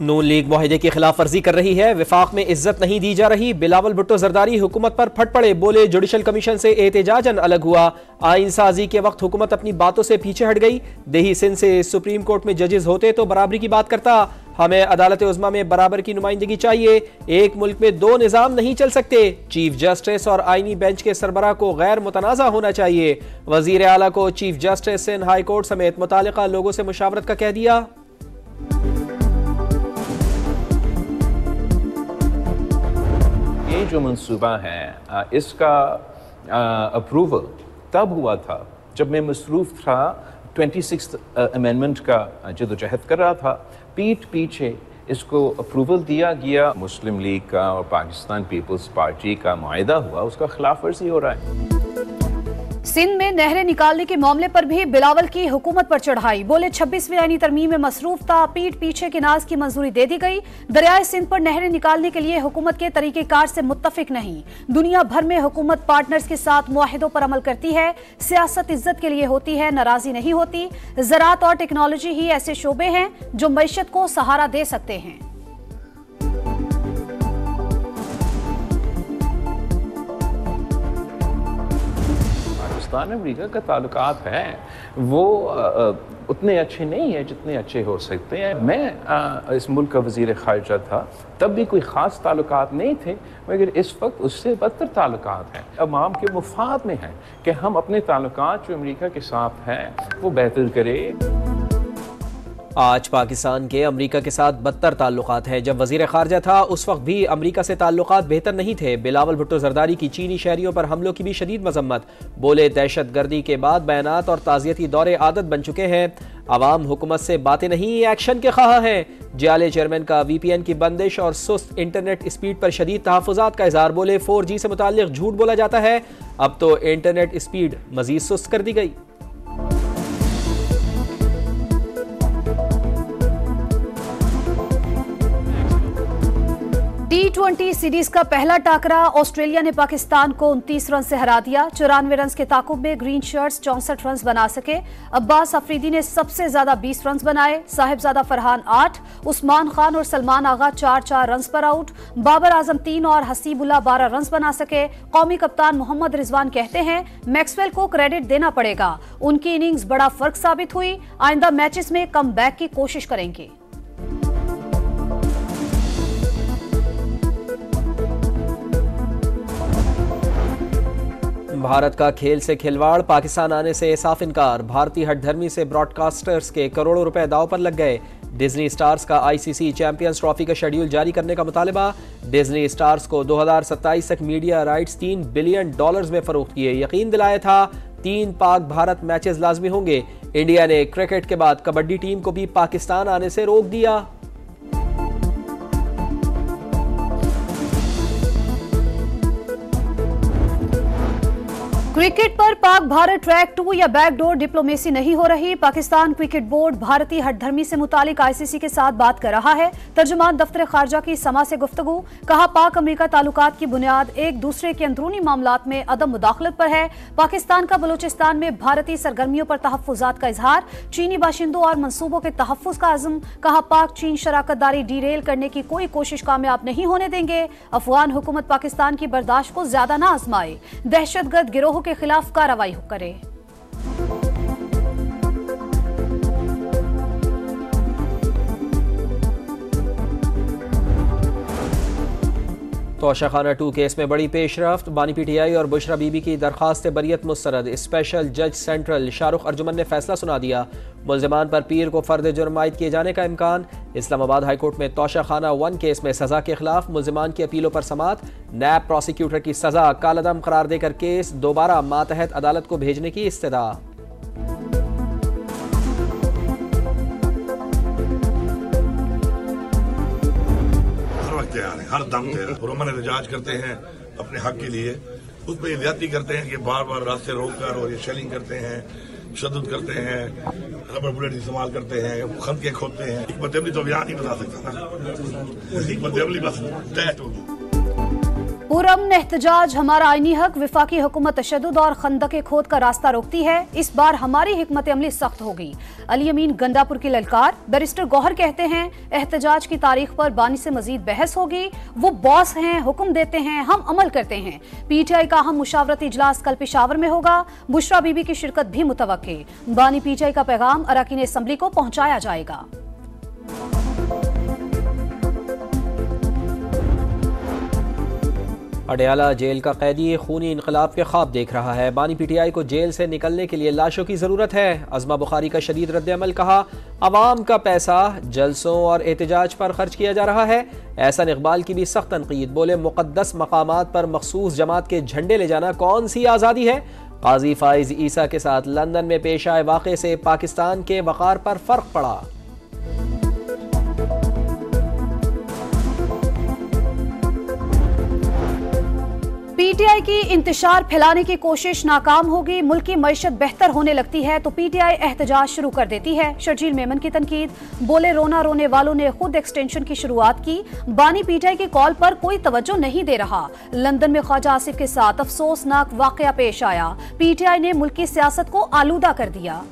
नून league मुआहिदे की खिलाफ वर्जी कर रही है, विफाक में इज्जत नहीं दी जा रही। बिलावल भुट्टो जरदारी हुकूमत पर फट पड़े, बोले जुडिशल कमीशन से एहतजाजन अलग हुआ। आइन साजी के वक्त हुकूमत अपनी बातों से पीछे हट गई। देही सिंध से सुप्रीम कोर्ट में जजेस होते तो बराबरी की बात करता। हमें अदालत उज़्मा में बराबर की नुमाइंदगी चाहिए। एक मुल्क में दो निज़ाम नहीं चल सकते। चीफ जस्टिस और आईनी बेंच के सरबराह को गैर मुतनाज़ा होना चाहिए। वजीर आला को chief justice Sindh high court समेत मुतालिका लोगों से मुशावरत का कह दिया। ये जो मंसूबा है इसका अप्रूवल तब हुआ था जब मैं मसरूफ था 26th अमेंडमेंट का जदोजहद कर रहा था। पीठ पीछे इसको अप्रूवल दिया गया। मुस्लिम लीग का और पाकिस्तान पीपल्स पार्टी का मुआहिदा हुआ, उसका खिलाफ वर्जी हो रहा है। सिंध में नहरें निकालने के मामले पर भी बिलावल की हुकूमत पर चढ़ाई, बोले 26वीं आईनी तरमीम में मसरूफ था, पीठ पीछे की नाज की मंजूरी दे दी गई। दरियाए सिंध पर नहरें निकालने के लिए हुकूमत के तरीकेकार से मुत्तफिक नहीं। दुनिया भर में हुकूमत पार्टनर्स के साथ मुआहिदों पर अमल करती है। सियासत इज्जत के लिए होती है, नाराजी नहीं होती। ज़राअत और टेक्नोलॉजी ही ऐसे शोबे हैं जो मईशत को सहारा दे सकते हैं। पाकिस्तान अमेरिका का ताल्लुकात है वो उतने अच्छे नहीं है जितने अच्छे हो सकते हैं। मैं इस मुल्क का वज़ीर ख़ारिजा था, तब भी कोई ख़ास ताल्लुकात नहीं थे, मगर इस वक्त उससे बदतर ताल्लुकात हैं। अवाम के मुफाद में है कि हम अपने ताल्लुकात जो अमेरिका के साथ हैं वो बेहतर करें। आज पाकिस्तान के अमरीका के साथ बदतर ताल्लुकात हैं। जब वज़ीर ख़ारिजा था उस वक्त भी अमरीका से ताल्लुकात बेहतर नहीं थे। बिलावल भुट्टो जरदारी की चीनी शहरियों पर हमलों की भी शदीद मजम्मत, बोले दहशत गर्दी के बाद बयानात और ताज़ियती दौरे आदत बन चुके हैं। अवाम हुकूमत से बातें नहीं एक्शन के ख्वाह हैं। जाले चेयरमैन का VPN की बंदिश और सुस्त इंटरनेट स्पीड पर शदीद तहफ़्फ़ुज़ात का इज़हार, बोले 4G से मुताल्लिक़ झूठ बोला जाता है, अब तो इंटरनेट स्पीड मज़ीद सुस्त कर दी गई। T20 सीरीज का पहला टाकरा ऑस्ट्रेलिया ने पाकिस्तान को 29 रन से हरा दिया। 94 रन के ताकुब में ग्रीन शर्ट्स 64 रन बना सके। अब्बास अफरीदी ने सबसे ज्यादा 20 रन बनाए। साहिबजादा फरहान 8, उस्मान खान और सलमान आगा 4-4 रन पर आउट। बाबर आजम 3 और हसीबुल्ला 12 रन बना सके। कौमी कप्तान मोहम्मद रिजवान कहते हैं मैक्सवेल को क्रेडिट देना पड़ेगा, उनकी इनिंग्स बड़ा फर्क साबित हुई। आइंदा मैचेस में कम बैक की कोशिश करेंगे। भारत का खेल से खिलवाड़, पाकिस्तान आने से साफ इनकार। भारतीय हठधर्मी से ब्रॉडकास्टर्स के करोड़ों रुपए दांव पर लग गए। डिज्नी स्टार्स का ICC चैंपियंस ट्रॉफी का शेड्यूल जारी करने का मुतालबा। डिज्नी स्टार्स को 2027 तक मीडिया राइट्स $3 बिलियन में फरोख्त किए। यकीन दिलाया था 3 पाक भारत मैचेस लाजमी होंगे। इंडिया ने क्रिकेट के बाद कबड्डी टीम को भी पाकिस्तान आने से रोक दिया। क्रिकेट पर पाक भारत ट्रैक 2 या बैकडोर डिप्लोमेसी नहीं हो रही। पाकिस्तान क्रिकेट बोर्ड भारतीय हठधर्मी से मुतालिक ICC के साथ बात कर रहा है। तर्जुमान दफ्तर खारजा की समा से गुफ्तगू, कहा पाक अमेरिका ताल्लुकात की बुनियाद एक दूसरे के अंदरूनी मामलात में अदम मुदाखलत पर है। पाकिस्तान का बलूचिस्तान में भारतीय सरगर्मियों पर तहफ्फुजात का इजहार, चीनी बाशिंदों और मंसूबों के तहफ्फुज का अज़्म, कहा पाक चीन शराकतदारी डीरेल करने की कोई कोशिश कामयाब नहीं होने देंगे। अफगान हुकूमत पाकिस्तान की बर्दाश्त को ज्यादा न आजमाए, दहशतगर्द गिरोह के खिलाफ कार्रवाई करे। तोशाखाना 2 केस में बड़ी पेशरफ्त, बानी PTI और बुशरा बीबी की दरखास्त बरियत मुस्तरद। स्पेशल जज सेंट्रल शाहरुख अर्जुमन ने फैसला सुना दिया। मुल्जिमान पर पीर को फर्द जुर्म आयद किए जाने का इम्कान। इस्लामाबाद हाईकोर्ट में तोशाखाना 1 केस में सजा के खिलाफ मुल्जिमान की अपीलों पर समात। नैब प्रोसिक्यूटर की सजा कालदम करार देकर केस दोबारा मातहत अदालत को भेजने की इस्तदा। हर दम पुरअमन एहतजाज करते हैं अपने हक के लिए, उस पर ज्यादती करते हैं कि बार बार रास्ते रोककर और ये शेलिंग करते हैं, तशद्दुद करते हैं, रबर बुलेट इस्तेमाल करते हैं, खंदकें खोदते हैं। हिकमत अमली तो बयान नहीं बता सकता ना, हिकमत अमली बस तय होगी। पुरअमन एहतजाज हमारा आईनी हक, विफाकी हुकूमत तशद्दुद और खंदके खोद का रास्ता रोकती है। इस बार हमारी हिकमत अमली सख्त होगी। अली अमीन गंडापुर की ललकार। बैरिस्टर गौहर कहते हैं एहतजाज की तारीख पर बानी से मजीद बहस होगी। वो बॉस हैं, हुक्म देते हैं, हम अमल करते हैं। पीटीआई का अहम मुशावरती इजलास कल पेशावर में होगा। बुशरा बीबी की शिरकत भी मुतवक्के। बानी पीटीआई का पैगाम अरकान असम्बली को पहुंचाया जाएगा। अडयाला जेल का कैदी खूनी इनकलाब के ख्वाब देख रहा है। बानी पीटीआई को जेल से निकलने के लिए लाशों की जरूरत है। अज़मा बुखारी का शदीद रद्द-ए-अमल। कहा अवाम का पैसा जलसों और एहतजाज पर खर्च किया जा रहा है। एहसन इकबाल की भी सख्त तनकीद। बोले मुक़द्दस मकामात पर मखसूस जमात के झंडे ले जाना कौन सी आज़ादी है। काजी फाइज ईसा के साथ लंदन में पेश आए वाक़े से पाकिस्तान के वक़ार पर फर्क पड़ा। पीटीआई की इंतशार फैलाने की कोशिश नाकाम होगी। मुल्क की मईशत बेहतर होने लगती है तो पीटीआई एहतजाज शुरू कर देती है। शर्जील मेमन की तनकीद। बोले रोना रोने वालों ने खुद एक्सटेंशन की शुरुआत की। बानी पीटीआई की कॉल पर कोई तवज्जो नहीं दे रहा। लंदन में ख्वाजा आसिफ के साथ अफसोसनाक वाकया पेश आया। पीटीआई ने मुल्क की सियासत को आलूदा कर दिया।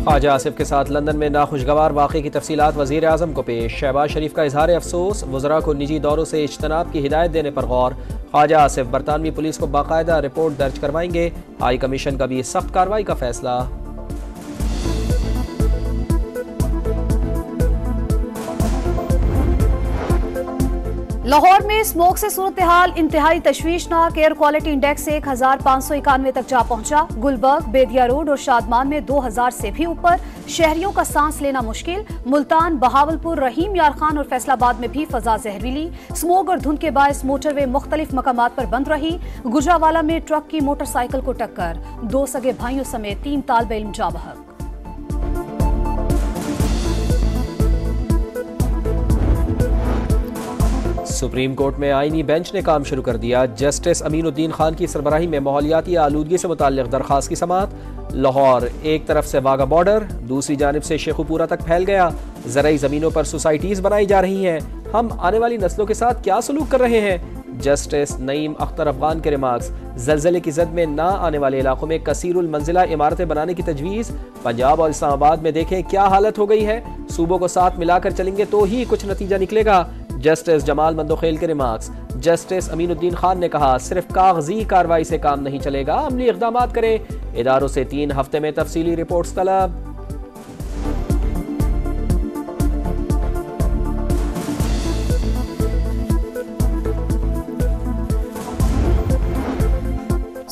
ख्वाजा आसिफ के साथ लंदन में नाखुशगवार वाक़े की तफसीलात वज़ीर आज़म को पेश। शहबाज शरीफ का इजहार अफसोस। वज़रा को निजी दौरों से इज्तनाब की हिदायत देने पर गौर। ख्वाजा आसिफ बरतानवी पुलिस को बाकायदा रिपोर्ट दर्ज करवाएंगे। हाई कमीशन का भी सख्त कार्रवाई का फैसला। लाहौर में स्मोक से सूरत हाल इंतहाई तशवीशनाक। एयर क्वालिटी इंडेक्स 1591 तक जा पहुंचा। गुलबर्ग, बेदिया रोड और शादमान में 2000 से भी ऊपर। शहरियों का सांस लेना मुश्किल। मुल्तान, बहावलपुर, रहीम यार खान और फैसलाबाद में भी फजा जहरीली। स्मोक और धुंध के बायस मोटरवे मुख्तलिफ मकामात पर बंद रही। गुजरावाला में ट्रक की मोटरसाइकिल को टक्कर। 2 सगे भाइयों समेत 3 तालिबे इल्म जा बहक। सुप्रीम कोर्ट में आईनी बेंच ने काम शुरू कर दिया। जस्टिस अमीनुद्दीन खान की सरबराही में माहौलियाती आलूदगी से मुताल्लिक दरखास्त की समाअत। लाहौर एक तरफ से वाघा बॉर्डर, दूसरी जानिब से शेखुपुरा तक फैल गया। ज़राई ज़मीनों पर सोसाइटीज बनाई जा रही हैं। हम आने वाली नस्लों के साथ क्या सलूक कर रहे हैं। जस्टिस नईम अख्तर अफगान के रिमार्क्स। ज़लज़ले की जद में ना आने वाले इलाकों में कसीरुल मंजिला इमारतें बनाने की तजवीज़। पंजाब और इस्लामाबाद में देखें क्या हालत हो गई है। सूबों को साथ मिलाकर चलेंगे तो ही कुछ नतीजा निकलेगा। जस्टिस जमाल मंदोखेल के रिमार्क्स। जस्टिस अमीनुद्दीन खान ने कहा सिर्फ कागजी कार्रवाई से काम नहीं चलेगा, अमली इक़दामात करें। इदारों से 3 हफ्ते में तफसीली रिपोर्ट्स तलब।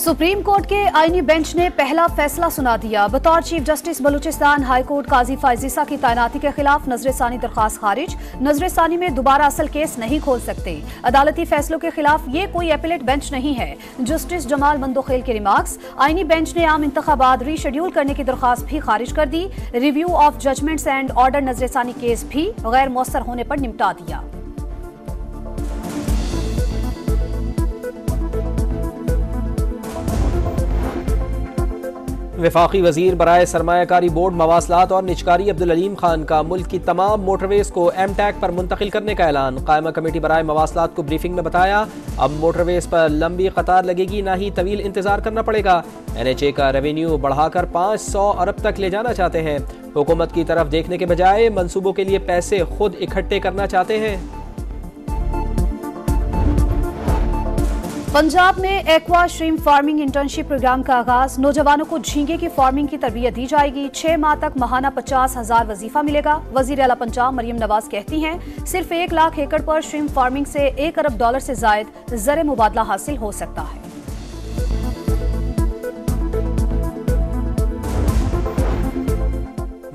सुप्रीम कोर्ट के आईनी बेंच ने पहला फैसला सुना दिया। बतौर chief justice Balochistan high court Qazi Faez Isa की तैनाती के खिलाफ नजरसानी दरखास्त खारिज। नजरसानी में दोबारा असल केस नहीं खोल सकते। अदालती फैसलों के खिलाफ ये कोई एपेलेट बेंच नहीं है। जस्टिस जमाल मंदोखेल के रिमार्क्स। आईनी बेंच ने आम इंतखाबात रीशेड्यूल करने की दरखास्त भी खारिज कर दी। Review of judgments and order नजरसानी केस भी गैर मौसर होने पर निपटा दिया। वफाकी वजीर बराए सरमायाकारी बोर्ड मवासलात और निजकारी अब्दुल अलीम खान का मुल्क की तमाम मोटरवेज को एमटैक पर मुंतकिल करने का ऐलान। कायमा कमेटी बराए मवासलात को ब्रीफिंग में बताया अब मोटरवेज पर लंबी कतार लगेगी, ना ही तवील इंतजार करना पड़ेगा। NHA का रेवेन्यू बढ़ाकर 500 अरब तक ले जाना चाहते हैं। हुकूमत की तरफ देखने के बजाय मंसूबों के लिए पैसे खुद इकट्ठे करना चाहते हैं। पंजाब में एक्वा श्रीम फार्मिंग इंटर्नशिप प्रोग्राम का आगाज। नौजवानों को झींगे की फार्मिंग की तरबियत दी जाएगी। 6 माह तक माहाना 50,000 वजीफा मिलेगा। वजीर आला पंजाब मरियम नवाज कहती हैं सिर्फ 1 लाख एकड़ पर श्रीम फार्मिंग से $1 अरब से जायद ज़र मुबादला हासिल हो सकता है।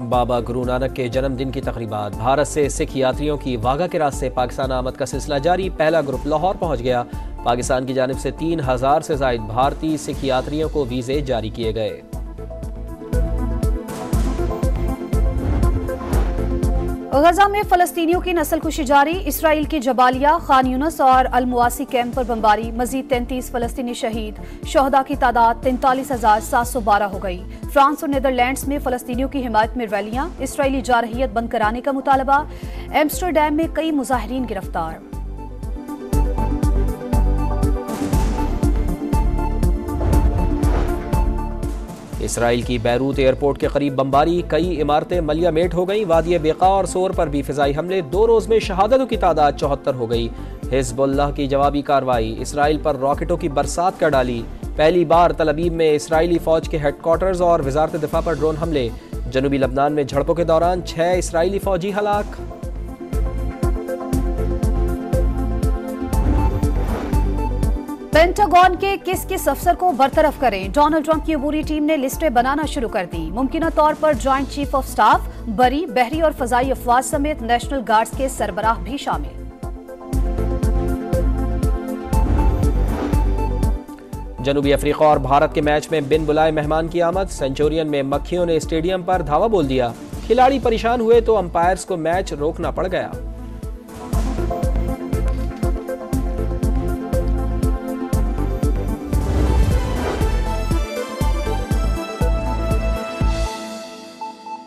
बाबा गुरु नानक के जन्मदिन की तकरीबात। भारत से सिख यात्रियों की वाघा के रास्ते पाकिस्तान आमद का सिलसिला जारी। पहला ग्रुप लाहौर पहुंच गया। पाकिस्तान की जानिब से 3000 से जायद भारतीय सिख यात्रियों को वीजे जारी किए गए। गजा में फलस्तीनियों की नस्लकुशी जारी। इसराइल की जबालिया, खान यूनस और अल-मुआसी कैंप पर बमबारी। मजीद 33 फलस्तीनी शहीद। शोहदा की तादाद 43,712 हो गई। फ्रांस और नीदरलैंड्स में फलस्तीनियों की हिमायत में रैलियां। इसराइली जारहियत बंद कराने का मुतालबा। एम्स्टरडैम में कई मुजाहिरीन गिरफ्तार। इसराइल की बैरूत एयरपोर्ट के करीब बमबारी। कई इमारतें मलियामेट हो गईं। वादिय बेका और सोर पर भी फिजाई हमले। 2 रोज में शहादतों की तादाद 74 हो गई। हिजबुल्लाह की जवाबी कार्रवाई। इसराइल पर रॉकेटों की बरसात कर डाली। पहली बार तल अवीव में इसराइली फौज के हेडक्वार्टर्स और वजारत दिफा पर ड्रोन हमले। जनूबी लबनान में झड़पों के दौरान 6 इसराइली फौजी हलाक। पेंटागन के किस अफसर को बरतरफ करें? डोनाल्ड ट्रंप की अबूरी टीम ने लिस्टें बनाना शुरू कर दी। मुमकिना तौर पर जॉइंट चीफ ऑफ स्टाफ, बरी, बहरी और फजाई अफवाज समेत नेशनल गार्ड्स के सरबराह भी शामिल। जनूबी अफ्रीका और भारत के मैच में बिन बुलाए मेहमान की आमद। सेंचुरियन में मक्खियों ने स्टेडियम पर धावा बोल दिया। खिलाड़ी परेशान हुए तो अंपायर्स को मैच रोकना पड़ गया।